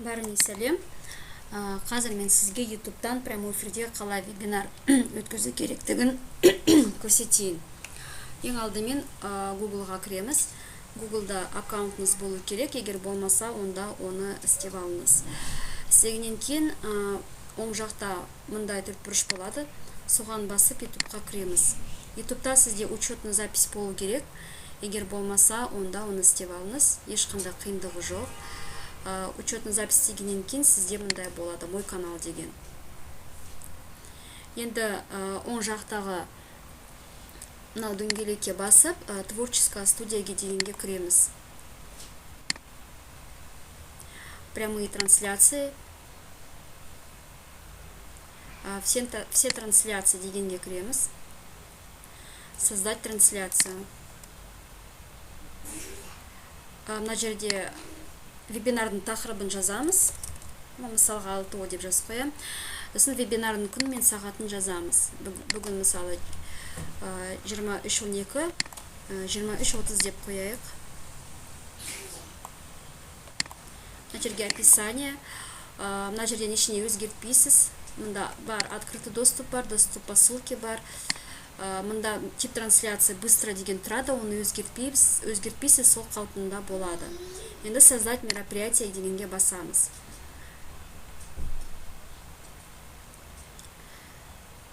Бәріне сәлем. Қазір мен сізге YouTube'дан прямо эфирде қалай вебинар өткізу керектігін көрсетейін. Ең алдымен Google-ға кіреміз. Google-да аккаунтыңыз болу керек. Егер болмаса, онда оны істеп алыңыз. Істегеннен кейін оң жақта мындай төртбұрыш болады. Соған басып YouTube-ға кіреміз. YouTube-та сізде учетный запись болу керек. Егер болмаса, онда оны істеп алыңыз. Ешқандай қиындығы жоқ. Учетный запись дегеннен кейін сізде мындай болады, мой канал деген. Енді оң жақтағы мынау дөңгелекке басып, творческая студияге дегенге кіреміз. Прямые трансляции. Все трансляции дегенге кіреміз. Создать трансляцию. Мына жерде вебинардың тақырыбын жазамыз. Мысалға 6 деп жазып қоямын. Сосын вебинардың күні мен сағатын жазамыз. Бүгін мысалы 23:12, 23:30 деп қояйық. Мына жерге описание. Мына жерден ешіне өзгертпейсіз. Мында бар открытый доступ бар, доступ по ссылке бар. Мында тип трансляция быстро деген тұрады, оны өзгертпейсіз, сол қалпында болады. Енді создать мероприятие дегенге басамыз.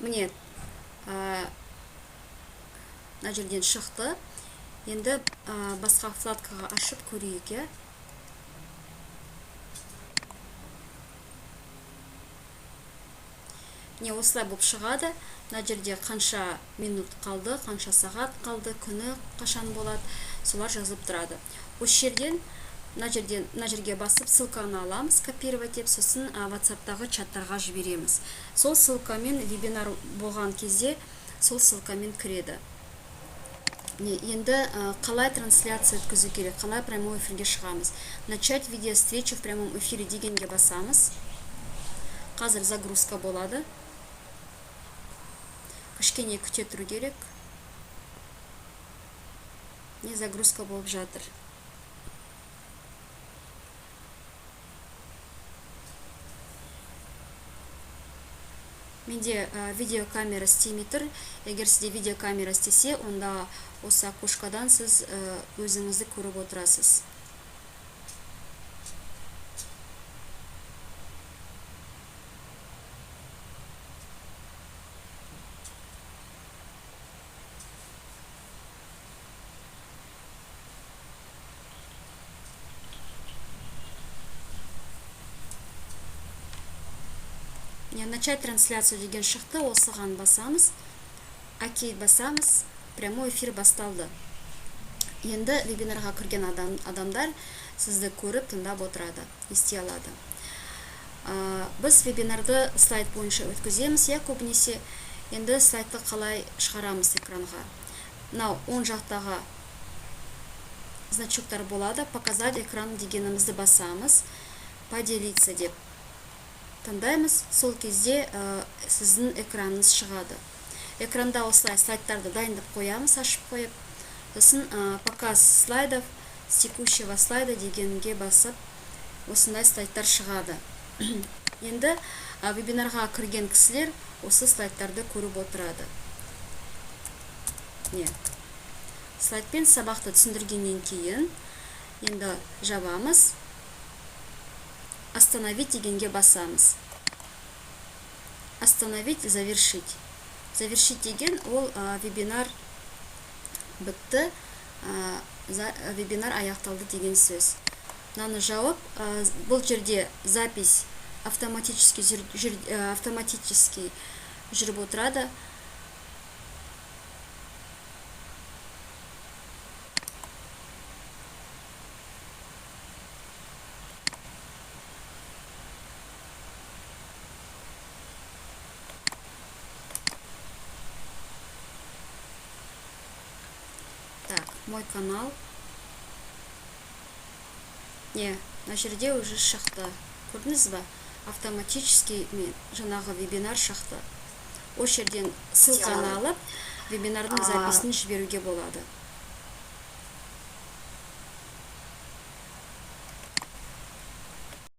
Міне, мына жерден шықты. Енді басқа вкладкаға ашып көрейік. Не осылай болып шығады. Мына жерде қанша минут қалды, қанша сағат қалды, күні қашан болады, солар жазылып тұрады. Осы жерден мына жерге басып ссылканы аламыз, копировать деп, сосын WhatsApp-тағы чаттарға жібереміз. Сол ссылкамен вебинар болған кезде сол ссылкамен кіреді. Енді қалай трансляция өткізу керек, қалай прямой эфирге шығамыз. Начать видео-встречу в прямом эфире дегенге басамыз. Қазір загрузка болады. Кішкене күте тұру керек. Не загрузка болып жатыр. Менде видеокамера істемей тұр. Егер сізде видеокамера істесе, онда осы окошкадан сіз өзіңізді көріп отырасыз. Начать трансляцию деген шықты, осыған басамыз. Окей басамыз, прямой эфир басталды. Енді вебинарға кірген адамдар сізді көріп, тыңдап отырады, ести алады. Біз вебинарды слайд бойынша өткіземіз, көбінесе. Енді слайдты қалай шығарамыз экранға. Мынау оң жақтағы значоктар болады. Показать экран дегенімізді басамыз. Поделиться деп таңдаймыз. Сол кезде сіздің экраныңыз шығады. Экранда осылай слайдтарды дайындап қоямыз, ашып қойып. Сосын показ слайдов с текущего слайда дегенге басып, осындай слайдтар шығады. Енді вебинарға кірген кісілер осы слайдтарды көріп отырады. Слайдпен сабақты түсіндіргеннен кейін енді жабамыз. Остановить дегенге басамыз. Остановить, завершить. Завершить деген ол вебинар бітті, вебинар аяқталды деген сөз. Мынаны жауып, бұл жерде запись автоматически жүріп отырады. Мой канал. На жерде уже шықты. Көрдіңіз ба? Автоматически жаңағы вебинар шықты. Осы жерден ссылканы алып, вебинардың записін жіберуге болады.